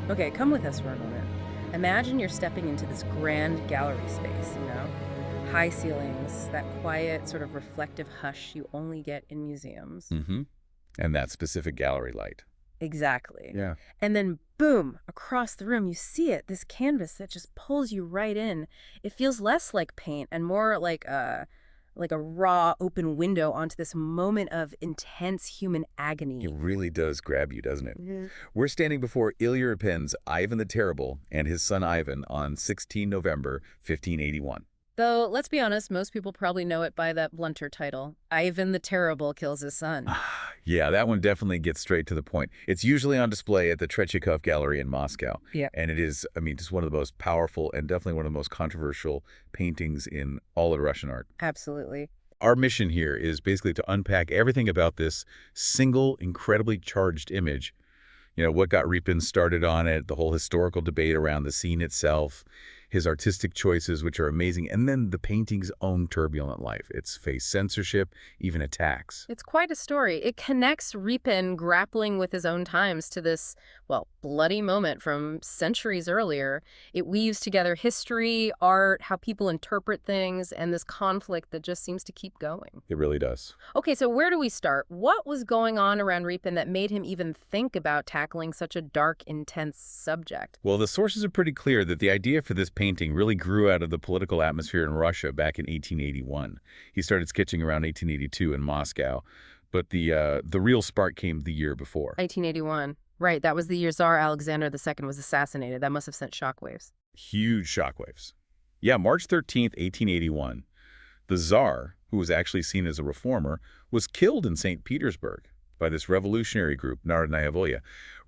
Okay, come with us for a moment. Imagine you're stepping into this grand gallery space, high ceilings, that quiet, sort of reflective hush you only get in museums. Mm-hmm. And that specific gallery light. Exactly. Yeah. And then, boom, across the room, you see it, this canvas that just pulls you right in. It feels less like paint and more like a raw, open window onto this moment of intense human It agony. really does grab you, doesn't it? Mhm. We're standing before Ilya Repin's Ivan the Terrible and his son Ivan on 16 November 1581. Though, let's be honest, most people probably know it by that blunter title. Ivan the Terrible kills his son. Yeah, that one definitely gets straight to the point. It's usually on display at the Tretyakov Gallery in Moscow. Yeah. And it is, just one of the most powerful and definitely one of the most controversial paintings in all of Russian art. Absolutely. Our mission here is basically to unpack everything about this single, incredibly charged image. What got Repin started on it, the whole historical debate around the scene itself, his artistic choices, which are amazing, and then the painting's own turbulent life. It's faced censorship, even attacks. It's quite a story. It connects Repin grappling with his own times to this, well, bloody moment from centuries earlier. It weaves together history, art, how people interpret things, and this conflict that just seems to keep going. It really does. Okay, so where do we start? What was going on around Repin that made him even think about tackling such a dark, intense subject? Well, the sources are pretty clear that the idea for this painting really grew out of the political atmosphere in Russia back in 1881. He started sketching around 1882 in Moscow, but the real spark came the year before. 1881. Right, that was the year Tsar Alexander II was assassinated. That must have sent shockwaves. Huge shockwaves. Yeah, March 13th, 1881, the Tsar, who was actually seen as a reformer, was killed in St. Petersburg by this revolutionary group, Narodnaya.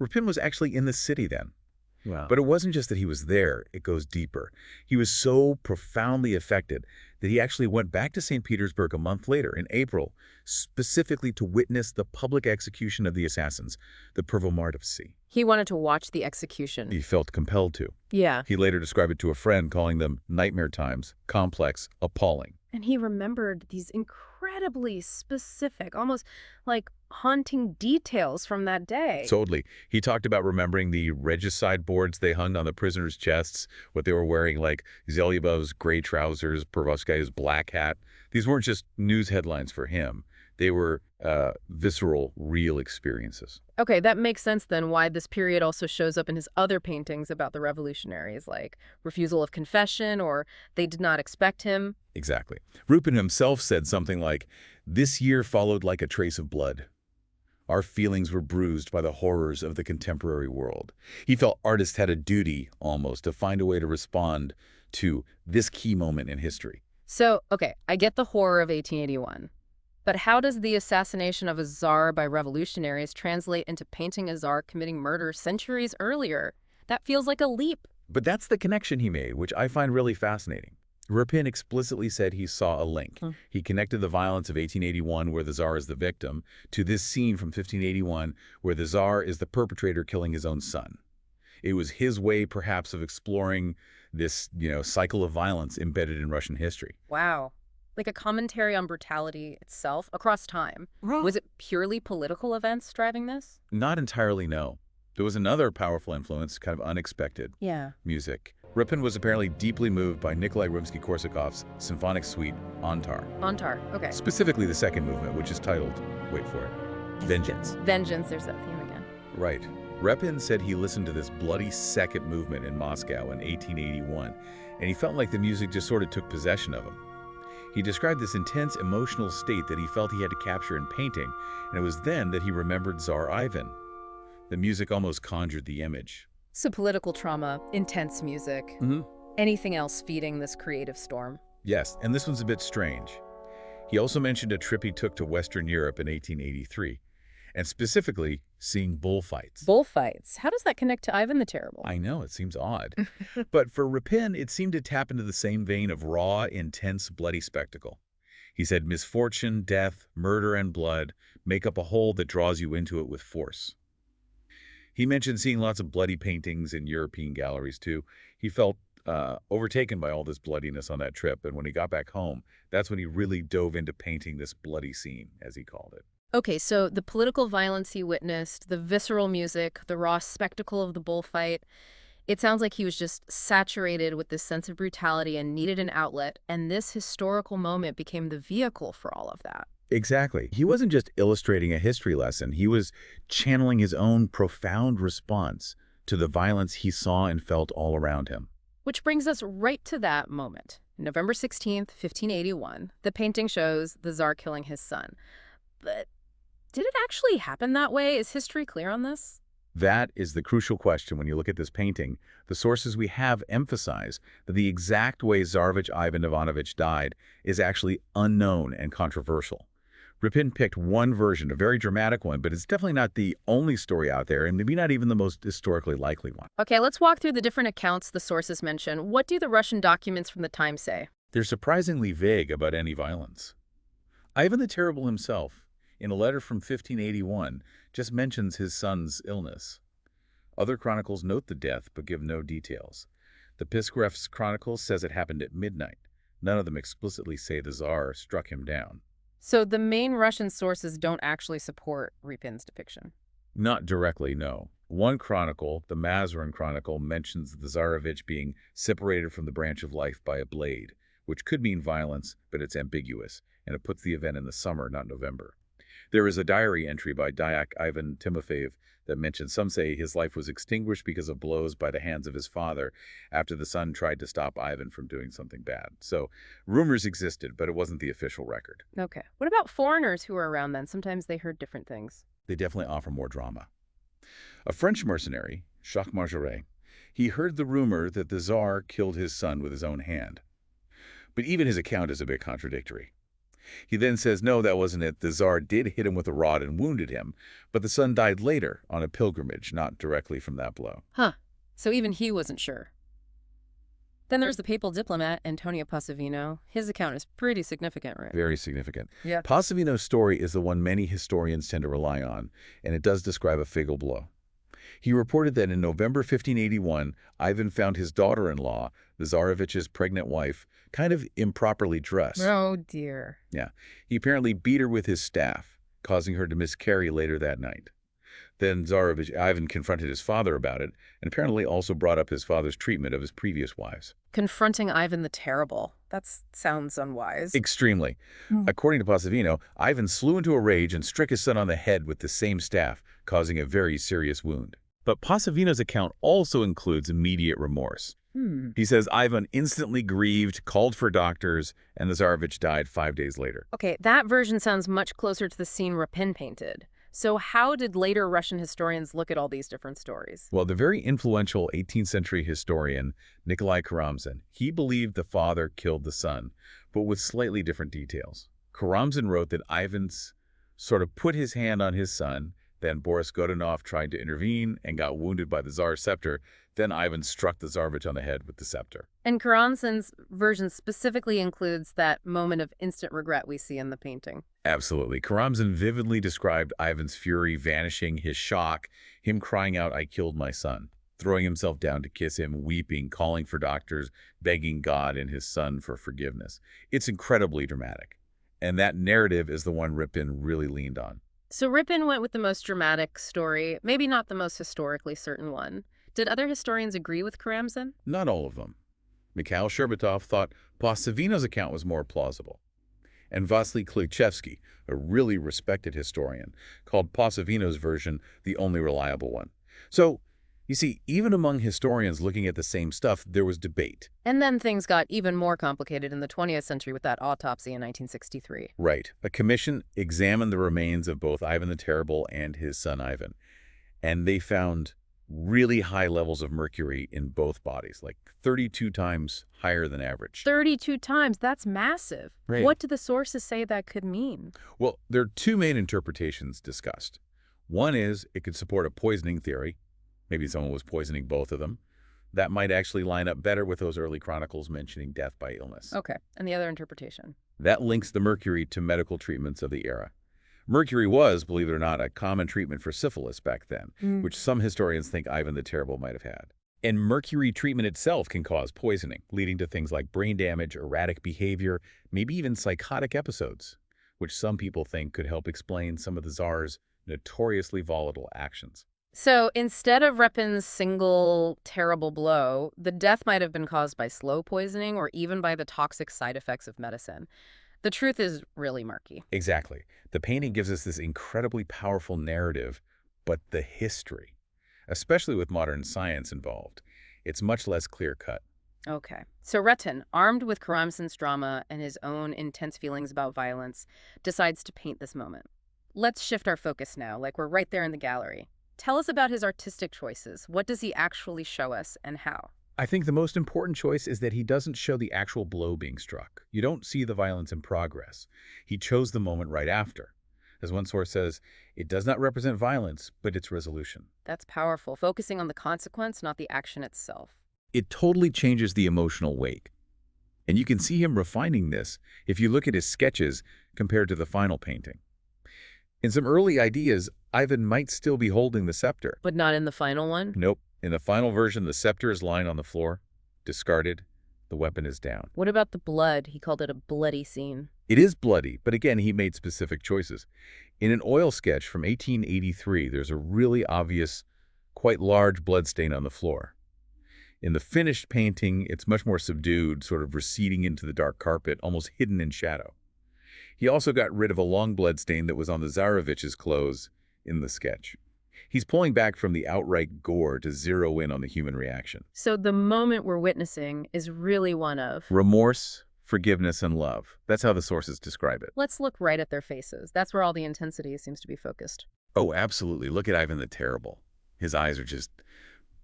Repin was actually in the city then. Wow. But it wasn't just that he was there, it goes deeper. He was so profoundly affected that he actually went back to St. Petersburg a month later, in April, specifically to witness the public execution of the assassins, the Prvomardovцы. He wanted to watch the execution. He felt compelled to. Yeah. He later described it to a friend, calling them nightmare times, complex, appalling. And he remembered these incredibly specific, almost like haunting details from that day. Totally. He talked about remembering the regicide boards they hung on the prisoners' chests, what they were wearing, like Zelyabov's gray trousers, Pervovskaya's black hat. These weren't just news headlines for him. They were visceral, real experiences. Okay, that makes sense then why this period also shows up in his other paintings about the revolutionaries, like refusal of confession or they did not expect him. Exactly. Repin himself said something like, "This year followed like a trace of blood. Our feelings were bruised by the horrors of the contemporary world." He felt artists had a duty, almost, to find a way to respond to this key moment in history. So, okay, I get the horror of 1881. But how does the assassination of a czar by revolutionaries translate into painting a czar committing murder centuries earlier? That feels like a leap. But that's the connection he made, which I find really fascinating. Repin explicitly said he saw a link. He connected the violence of 1881, where the Tsar is the victim, to this scene from 1581, where the Tsar is the perpetrator killing his own son. It was his way, perhaps, of exploring this, cycle of violence embedded in Russian history. Wow. Like a commentary on brutality itself across time. Was it purely political events driving this? Not entirely, no. There was another powerful influence, kind of unexpected. Yeah. Music. Repin was apparently deeply moved by Nikolay Rimsky-Korsakov's symphonic suite, Antar. Antar, okay. Specifically the second movement, which is titled, wait for it, Vengeance. Vengeance, there's that theme again. Right. Repin said he listened to this bloody second movement in Moscow in 1881, and he felt like the music just sort of took possession of him. He described this intense emotional state that he felt he had to capture in painting, and it was then that he remembered Tsar Ivan. The music almost conjured the image. So political trauma, intense music. Anything else feeding this creative storm? Yes, and this one's a bit strange. He also mentioned a trip he took to Western Europe in 1883, and specifically seeing bullfights. Bullfights. How does that connect to Ivan the Terrible? I know, it seems odd. But for Repin, it seemed to tap into the same vein of raw, intense, bloody spectacle. He said misfortune, death, murder, and blood make up a whole that draws you into it with force. He mentioned seeing lots of bloody paintings in European galleries, too. He felt overtaken by all this bloodiness on that trip, and when he got back home, that's when he really dove into painting this bloody scene, as he called it. Okay, so the political violence he witnessed, the visceral music, the raw spectacle of the bullfight, it sounds like he was just saturated with this sense of brutality and needed an outlet, and this historical moment became the vehicle for all of that. Exactly. He wasn't just illustrating a history lesson. He was channeling his own profound response to the violence he saw and felt all around him. Which brings us right to that moment. November 16th, 1581, the painting shows the Tsar killing his son. But did it actually happen that way? Is history clear on this? That is the crucial question when you look at this painting. The sources we have emphasize that the exact way Tsarevich Ivan Ivanovich died is actually unknown and controversial. Repin picked one version, a very dramatic one, but it's definitely not the only story out there, and maybe not even the most historically likely one. Okay, let's walk through the different accounts the sources mention. What do the Russian documents from the time say? They're surprisingly vague about any violence. Ivan the Terrible himself, in a letter from 1581, just mentions his son's illness. Other chronicles note the death but give no details. The Piskarev's Chronicle says it happened at midnight. None of them explicitly say the Tsar struck him down. So the main Russian sources don't actually support Repin's depiction. Not directly, no. One chronicle, the Mazarin Chronicle, mentions the Tsarevich being separated from the branch of life by a blade, which could mean violence, but it's ambiguous, and it puts the event in the summer, not November. There is a diary entry by Dyak Ivan Timofeyev that mentions some say his life was extinguished because of blows by the hands of his father after the son tried to stop Ivan from doing something bad. So rumors existed, but it wasn't the official record. Okay. What about foreigners who were around then? Sometimes they heard different things. They definitely offer more drama. A French mercenary, Jacques Margaret, he heard the rumor that the Tsar killed his son with his own hand. But even his account is a bit contradictory. He then says, no, that wasn't it. The Tsar did hit him with a rod and wounded him, but the son died later on a pilgrimage, not directly from that blow. Huh. So even he wasn't sure. Then there's the papal diplomat, Antonio Passavino. His account is pretty significant, right? Very significant. Yeah. Passavino's story is the one many historians tend to rely on, and it does describe a fatal blow. He reported that in November 1581, Ivan found his daughter-in-law, the Tsarevich's pregnant wife, kind of improperly dressed. Oh, dear. Yeah. He apparently beat her with his staff, causing her to miscarry later that night. Then Tsarevich Ivan confronted his father about it, and apparently also brought up his father's treatment of his previous wives. Confronting Ivan the Terrible. That sounds unwise. Extremely. According to Passavino, Ivan slew into a rage and struck his son on the head with the same staff, causing a very serious wound. But Passavino's account also includes immediate remorse. He says Ivan instantly grieved, called for doctors, and the Tsarevich died 5 days later. Okay, that version sounds much closer to the scene Repin painted. So how did later Russian historians look at all these different stories? Well, the very influential 18th century historian Nikolay Karamzin, he believed the father killed the son, but with slightly different details. Karamzin wrote that Ivan's sort of put his hand on his son, then Boris Godunov tried to intervene and got wounded by the Tsar's scepter. Then Ivan struck the Tsarevich on the head with the scepter. And Karamzin's version specifically includes that moment of instant regret we see in the painting. Absolutely. Karamzin vividly described Ivan's fury vanishing, his shock, him crying out, "I killed my son," throwing himself down to kiss him, weeping, calling for doctors, begging God and his son for forgiveness. It's incredibly dramatic. And that narrative is the one Repin really leaned on. So Repin went with the most dramatic story, maybe not the most historically certain one. Did other historians agree with Karamzin? Not all of them. Mikhail Sherbatov thought Passavino's account was more plausible. And Vasily Klitschevsky, a really respected historian, called Passavino's version the only reliable one. So, you see, even among historians looking at the same stuff, there was debate. And then things got even more complicated in the 20th century with that autopsy in 1963. Right. A commission examined the remains of both Ivan the Terrible and his son Ivan. And they found really high levels of mercury in both bodies, like 32 times higher than average. 32 times? That's massive. Right. What do the sources say that could mean? Well, there are two main interpretations discussed. One is it could support a poisoning theory. Maybe someone was poisoning both of them. That might actually line up better with those early chronicles mentioning death by illness. Okay, and the other interpretation? That links the mercury to medical treatments of the era. Mercury was, believe it or not, a common treatment for syphilis back then, which some historians think Ivan the Terrible might have had. And mercury treatment itself can cause poisoning, leading to things like brain damage, erratic behavior, maybe even psychotic episodes. which some people think could help explain some of the Tsar's notoriously volatile actions. So instead of Repin's single terrible blow, the death might have been caused by slow poisoning or even by the toxic side effects of medicine. The truth is really murky. Exactly. The painting gives us this incredibly powerful narrative, but the history, especially with modern science involved, it's much less clear-cut. Okay. So Repin, armed with Karamzin's drama and his own intense feelings about violence, decides to paint this moment. Let's shift our focus now, like we're right there in the gallery. Tell us about his artistic choices. What does he actually show us and how? I think the most important choice is that he doesn't show the actual blow being struck. You don't see the violence in progress. He chose the moment right after. As one source says, it does not represent violence, but its resolution. That's powerful, focusing on the consequence, not the action itself. It totally changes the emotional weight. And you can see him refining this if you look at his sketches compared to the final painting. In some early ideas, Ivan might still be holding the scepter. But not in the final one? Nope. In the final version, the scepter is lying on the floor, discarded. The weapon is down. What about the blood? He called it a bloody scene. It is bloody, but again, he made specific choices. In an oil sketch from 1883, there's a really obvious, quite large blood stain on the floor. In the finished painting, it's much more subdued, sort of receding into the dark carpet, almost hidden in shadow. He also got rid of a long blood stain that was on the Tsarevich's clothes in the sketch. He's pulling back from the outright gore to zero in on the human reaction. So the moment we're witnessing is really one of Remorse, forgiveness, and love. That's how the sources describe it. let's look right at their faces. That's where all the intensity seems to be focused. Oh, absolutely. Look at Ivan the Terrible. His eyes are just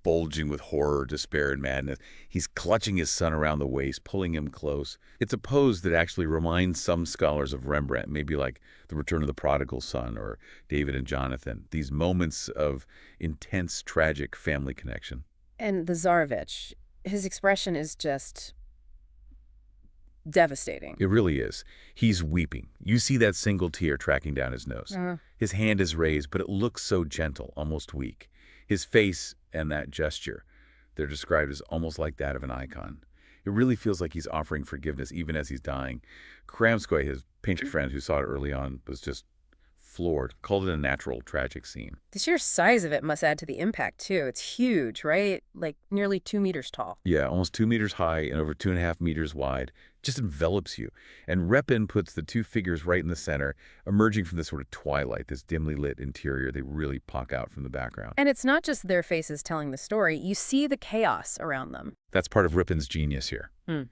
bulging with horror, despair, and madness. He's clutching his son around the waist, pulling him close. It's a pose that actually reminds some scholars of Rembrandt, maybe like The Return of the Prodigal Son or David and Jonathan, these moments of intense, tragic family connection. And the Tsarevich, his expression is just devastating. It really is. He's weeping. You see that single tear tracking down his nose. His hand is raised, but it looks so gentle, almost weak. His face and that gesture, they're described as almost like that of an icon. It really feels like he's offering forgiveness even as he's dying. Karamzin, his painter friend who saw it early on, was just floored, called it a natural, tragic scene. The sheer size of it must add to the impact, too. It's huge, right? Like nearly 2 meters tall. Yeah, almost 2 meters high and over 2.5 meters wide. Just envelops you. And Repin puts the two figures right in the center, emerging from this sort of twilight, this dimly lit interior. They really pop out from the background. And it's not just their faces telling the story. You see the chaos around them. That's part of Repin's genius here. Hmm.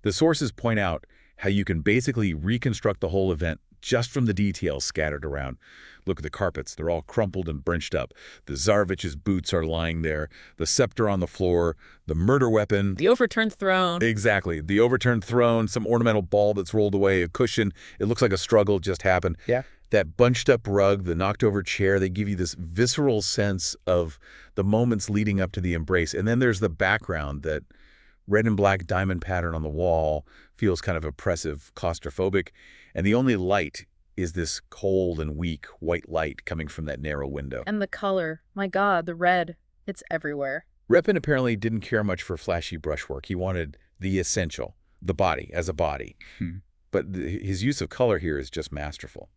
The sources point out how you can basically reconstruct the whole event just from the details scattered around. Look at the carpets. They're all crumpled and bunched up. The Tsarevich's boots are lying there. The scepter on the floor. The murder weapon. The overturned throne. Exactly. The overturned throne, some ornamental ball that's rolled away, a cushion. It looks like a struggle just happened. Yeah. That bunched up rug, the knocked over chair, they give you this visceral sense of the moments leading up to the embrace. And then there's the background, that red and black diamond pattern on the wall feels kind of oppressive, claustrophobic. And the only light is this cold and weak white light coming from that narrow window. And the color. My God, the red. It's everywhere. Repin apparently didn't care much for flashy brushwork. He wanted the essential, the body as a body. But his use of color here is just masterful.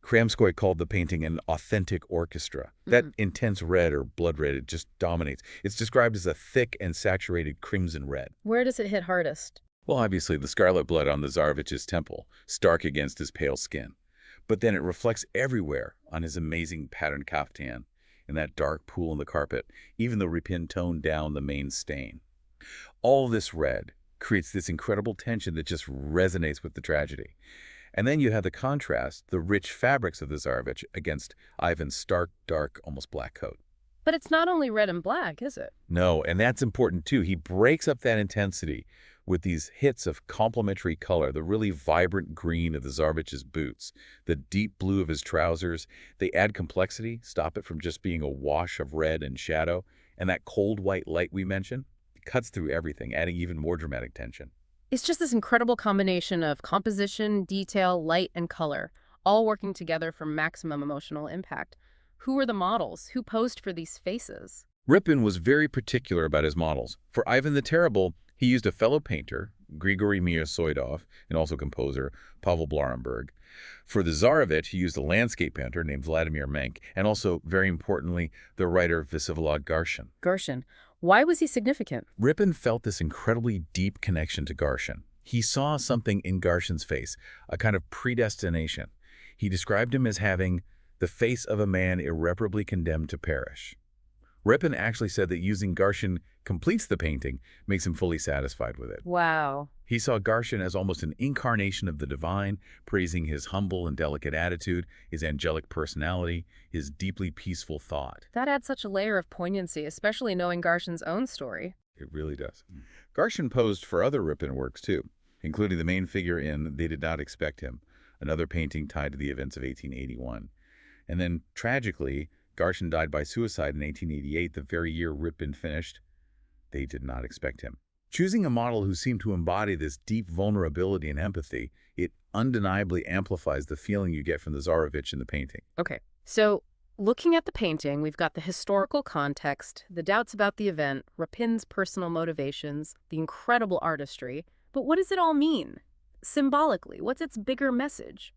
Karamzin called the painting an authentic orchestra. That intense red or blood red, it just dominates. It's described as a thick and saturated crimson red. Where does it hit hardest? Well, obviously, the scarlet blood on the Tsarevich's temple, stark against his pale skin. But then it reflects everywhere on his amazing patterned kaftan, in that dark pool in the carpet, even though Repin toned down the main stain. All this red creates this incredible tension that just resonates with the tragedy. And then you have the contrast, the rich fabrics of the Tsarevich against Ivan's stark, dark, almost black coat. But it's not only red and black, is it? No, and that's important too. He breaks up that intensity with these hits of complementary color, the really vibrant green of the Tsarevich's boots, the deep blue of his trousers. They add complexity, stop it from just being a wash of red and shadow. And that cold white light we mentioned, it cuts through everything, adding even more dramatic tension. It's just this incredible combination of composition, detail, light, and color, all working together for maximum emotional impact. Who were the models? Who posed for these faces? Repin was very particular about his models. For Ivan the Terrible, he used a fellow painter, Grigory Mirosoidov, and also composer Pavel Blomberg. For the Tsarevich, he used a landscape painter named Vladimir Menk, and also, very importantly, the writer Vsevolod Garshin. Garshin. Why was he significant? Repin felt this incredibly deep connection to Garshin. He saw something in Garshin's face, a kind of predestination. He described him as having the face of a man irreparably condemned to perish. Repin actually said that using Garshin completes the painting, makes him fully satisfied with it. Wow. He saw Garshin as almost an incarnation of the divine, praising his humble and delicate attitude, his angelic personality, his deeply peaceful thought. That adds such a layer of poignancy, especially knowing Garshin's own story. It really does. Garshin posed for other Repin works, too, including the main figure in They Did Not Expect Him, another painting tied to the events of 1881. And then, tragically, Garshin died by suicide in 1888, the very year Repin finished They Did Not Expect Him. Choosing a model who seemed to embody this deep vulnerability and empathy, it undeniably amplifies the feeling you get from the Tsarevich in the painting. Okay, so looking at the painting, we've got the historical context, the doubts about the event, Repin's personal motivations, the incredible artistry. But what does it all mean? Symbolically, what's its bigger message?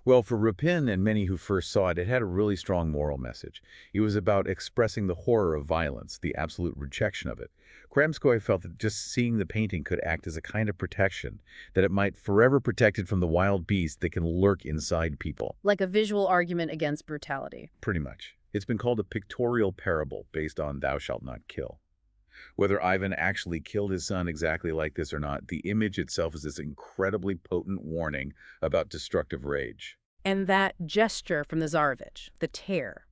Well, for Repin and many who first saw it, it had a really strong moral message. It was about expressing the horror of violence, the absolute rejection of it. Karamzin felt that just seeing the painting could act as a kind of protection, that it might forever protect it from the wild beast that can lurk inside people. Like a visual argument against brutality. Pretty much. It's been called a pictorial parable based on Thou Shalt Not Kill. Whether Ivan actually killed his son exactly like this or not, the image itself is this incredibly potent warning about destructive rage. And that gesture from the Tsarevich, the tear.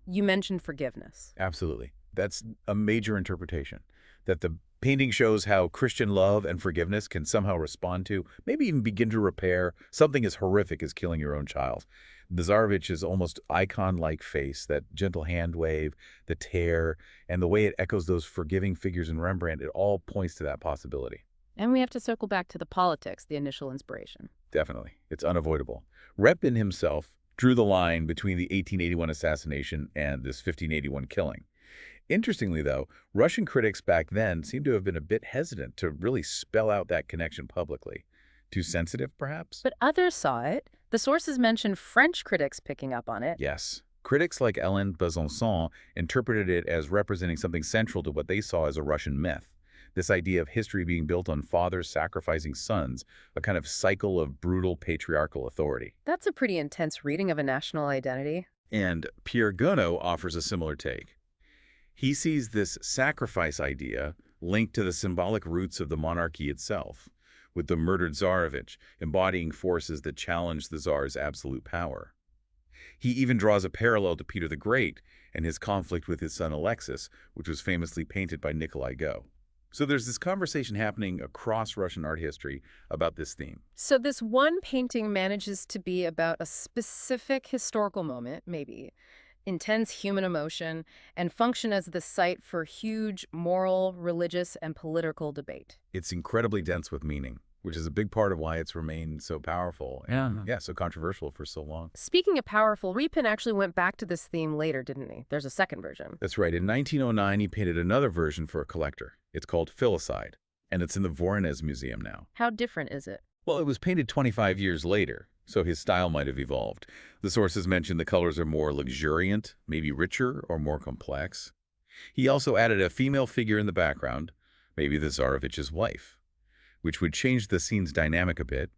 You mentioned forgiveness. Absolutely. That's a major interpretation. That the painting shows how Christian love and forgiveness can somehow respond to, maybe even begin to repair, something as horrific as killing your own child. The Tsarevich's almost icon-like face, that gentle hand wave, the tear, and the way it echoes those forgiving figures in Rembrandt, it all points to that possibility. And we have to circle back to the politics, the initial inspiration. Definitely. It's unavoidable. Repin himself drew the line between the 1881 assassination and this 1581 killing. Interestingly, though, Russian critics back then seemed to have been a bit hesitant to really spell out that connection publicly. Too sensitive, perhaps? But others saw it. The sources mention French critics picking up on it. Yes. Critics like Hélène Besançon interpreted it as representing something central to what they saw as a Russian myth. This idea of history being built on fathers sacrificing sons, a kind of cycle of brutal patriarchal authority. That's a pretty intense reading of a national identity. And Pierre Gounod offers a similar take. He sees this sacrifice idea linked to the symbolic roots of the monarchy itself, with the murdered Tsarevich embodying forces that challenge the Tsar's absolute power. He even draws a parallel to Peter the Great and his conflict with his son Alexis, which was famously painted by Nikolay Karamzin. So there's this conversation happening across Russian art history about this theme. So this one painting manages to be about a specific historical moment, maybe, intense human emotion, and function as the site for huge moral, religious, and political debate. It's incredibly dense with meaning, which is a big part of why it's remained so powerful and, so controversial for so long. Speaking of powerful, Repin actually went back to this theme later, didn't he? There's a second version. That's right. In 1909, he painted another version for a collector. It's called Filicide, and it's in the Voronezh Museum now. How different is it? Well, it was painted 25 years later, so his style might have evolved. The sources mention the colors are more luxuriant, maybe richer or more complex. He also added a female figure in the background, maybe the Tsarevich's wife, which would change the scene's dynamic a bit.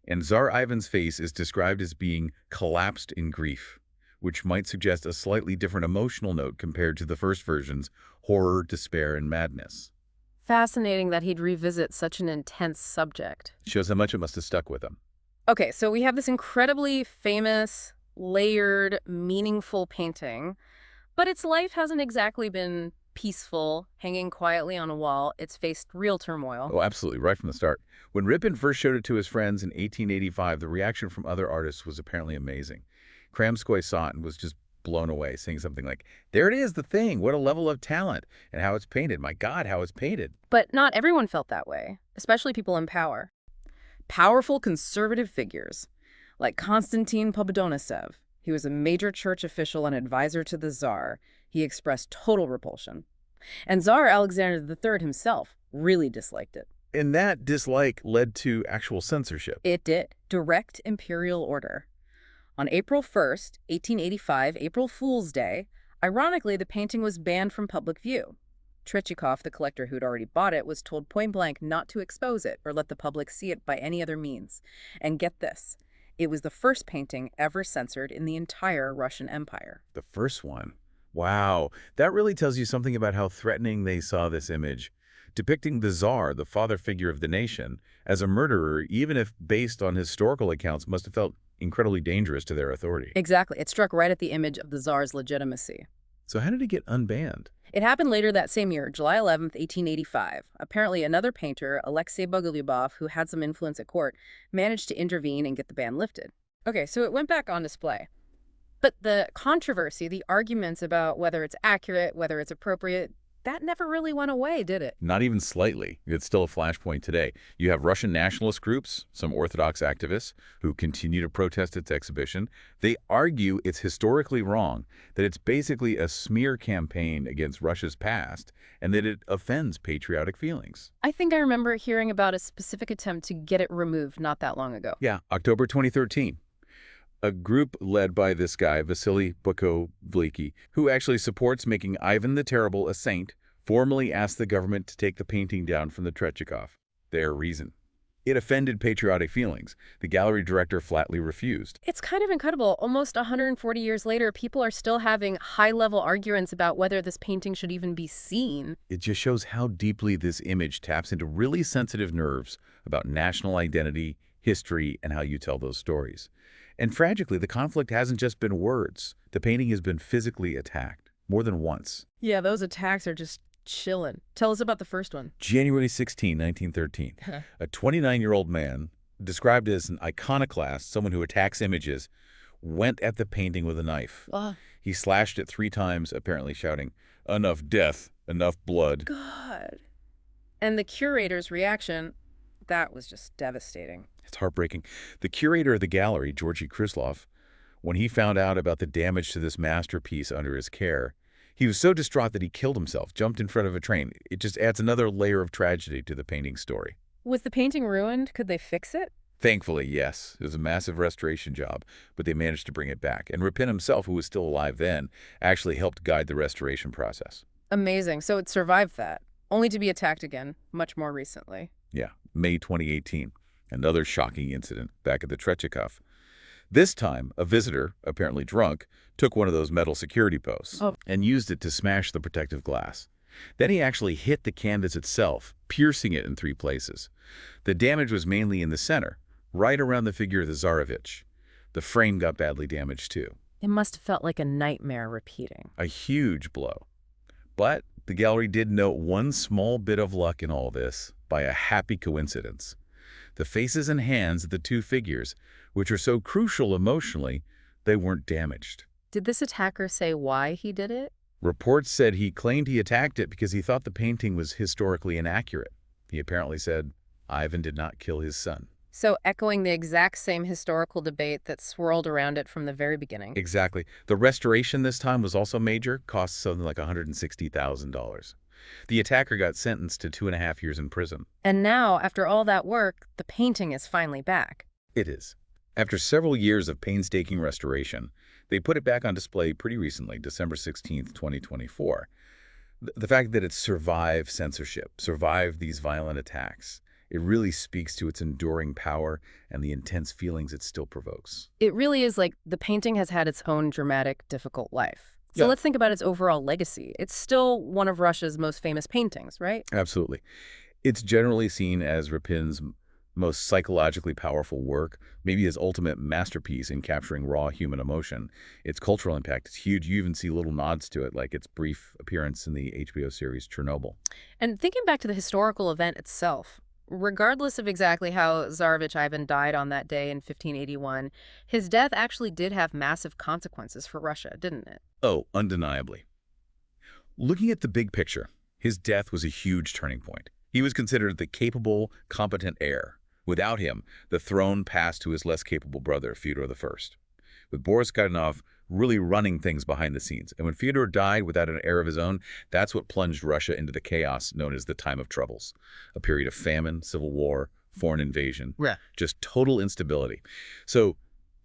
And Tsar Ivan's face is described as being collapsed in grief, which might suggest a slightly different emotional note compared to the first version's horror, despair, and madness. Fascinating that he'd revisit such an intense subject. Shows how much it must have stuck with him. Okay, so we have this incredibly famous, layered, meaningful painting, but its life hasn't exactly been peaceful, hanging quietly on a wall. It's faced real turmoil. Oh, absolutely, right from the start. When Repin first showed it to his friends in 1885, the reaction from other artists was apparently amazing. Karamzin saw it and was just blown away, saying something like, "There it is, the thing, what a level of talent, and how it's painted, my God, how it's painted." But not everyone felt that way, especially people in power. Powerful conservative figures, like Konstantin Pobedonostsev. He was a major church official and advisor to the Tsar. He expressed total repulsion. And Tsar Alexander III himself really disliked it. And that dislike led to actual censorship. It did. Direct imperial order. On April 1st, 1885, April Fool's Day, ironically, the painting was banned from public view. Tretyakov, the collector who'd already bought it, was told point-blank not to expose it or let the public see it by any other means. And get this, it was the first painting ever censored in the entire Russian Empire. The first one. Wow, that really tells you something about how threatening they saw this image, depicting the Tsar, the father figure of the nation, as a murderer, even if based on historical accounts, must have felt incredibly dangerous to their authority. Exactly. It struck right at the image of the Tsar's legitimacy. So how did it get unbanned? It happened later that same year, July 11th, 1885. Apparently, another painter, Alexei Bogolyubov, who had some influence at court, managed to intervene and get the ban lifted. Okay, so it went back on display. But the controversy, the arguments about whether it's accurate, whether it's appropriate, that never really went away, did it? Not even slightly. It's still a flashpoint today. You have Russian nationalist groups, some Orthodox activists, who continue to protest its exhibition. They argue it's historically wrong, that it's basically a smear campaign against Russia's past, and that it offends patriotic feelings. I think I remember hearing about a specific attempt to get it removed not that long ago. Yeah, October 2013. A group led by this guy, Vasily Bukovliki, who actually supports making Ivan the Terrible a saint, formally asked the government to take the painting down from the Tretyakov. Their reason. It offended patriotic feelings. The gallery director flatly refused. It's kind of incredible. Almost 140 years later, people are still having high-level arguments about whether this painting should even be seen. It just shows how deeply this image taps into really sensitive nerves about national identity, history, and how you tell those stories. And tragically, the conflict hasn't just been words. The painting has been physically attacked, more than once. Yeah, those attacks are just chilling. Tell us about the first one. January 16, 1913. A 29-year-old man, described as an iconoclast, someone who attacks images, went at the painting with a knife. He slashed it 3 times, apparently shouting, "Enough death, enough blood." God. And the curator's reaction, that was just devastating. It's heartbreaking. The curator of the gallery, Georgy Kryslov, when he found out about the damage to this masterpiece under his care, he was so distraught that he killed himself, jumped in front of a train. It just adds another layer of tragedy to the painting's story. Was the painting ruined? Could they fix it? Thankfully, yes. It was a massive restoration job, but they managed to bring it back. And Repin himself, who was still alive then, actually helped guide the restoration process. Amazing. So it survived that, only to be attacked again, much more recently. Yeah, May 2018. Another shocking incident back at the Tretyakov. This time, a visitor, apparently drunk, took one of those metal security posts and used it to smash the protective glass. Then he actually hit the canvas itself, piercing it in 3 places. The damage was mainly in the center, right around the figure of the Tsarevich. The frame got badly damaged too. It must have felt like a nightmare repeating. A huge blow. But the gallery did note one small bit of luck in all this, by a happy coincidence. The faces and hands of the 2 figures, which are so crucial emotionally, they weren't damaged. Did this attacker say why he did it? Reports said he claimed he attacked it because he thought the painting was historically inaccurate. He apparently said Ivan did not kill his son. So echoing the exact same historical debate that swirled around it from the very beginning. Exactly. The restoration this time was also major, cost something like $160,000. The attacker got sentenced to 2.5 years in prison. And now, after all that work, the painting is finally back. It is. After several years of painstaking restoration, they put it back on display pretty recently, December 16th, 2024. The fact that it survived censorship, survived these violent attacks, it really speaks to its enduring power and the intense feelings it still provokes. It really is like the painting has had its own dramatic, difficult life. So let's think about its overall legacy. It's still one of Russia's most famous paintings, right? Absolutely. It's generally seen as Repin's most psychologically powerful work, maybe his ultimate masterpiece in capturing raw human emotion. Its cultural impact is huge. You even see little nods to it, like its brief appearance in the HBO series Chernobyl. And thinking back to the historical event itself, regardless of exactly how Tsarevich Ivan died on that day in 1581, his death actually did have massive consequences for Russia, didn't it? Oh, undeniably. Looking at the big picture, his death was a huge turning point. He was considered the capable, competent heir. Without him, the throne passed to his less capable brother, Fyodor I. With Boris Godunov really running things behind the scenes. And when Fyodor died without an heir of his own, that's what plunged Russia into the chaos known as the Time of Troubles, a period of famine, civil war, foreign invasion, Yeah. just total instability. So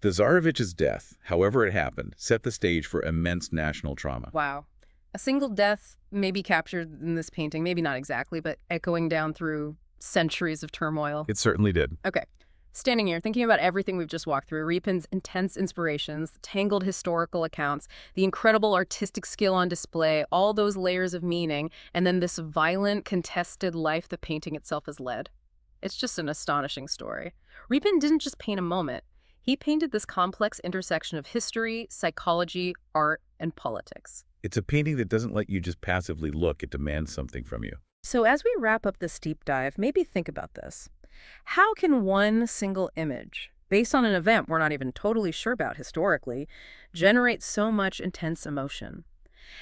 the Tsarevich's death, however it happened, set the stage for immense national trauma. Wow. A single death may be captured in this painting, maybe not exactly, but echoing down through centuries of turmoil. It certainly did. Okay. Standing here, thinking about everything we've just walked through, Repin's intense inspirations, the tangled historical accounts, the incredible artistic skill on display, all those layers of meaning, and then this violent, contested life the painting itself has led. It's just an astonishing story. Repin didn't just paint a moment. He painted this complex intersection of history, psychology, art, and politics. It's a painting that doesn't let you just passively look. It demands something from you. So as we wrap up this deep dive, maybe think about this. How can one single image, based on an event we're not even totally sure about historically, generate so much intense emotion?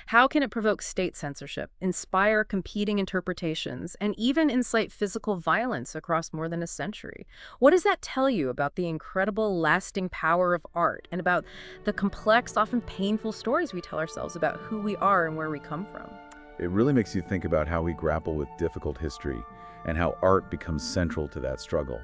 How can it provoke state censorship, inspire competing interpretations, and even incite physical violence across more than a century? What does that tell you about the incredible lasting power of art and about the complex, often painful stories we tell ourselves about who we are and where we come from? It really makes you think about how we grapple with difficult history and how art becomes central to that struggle.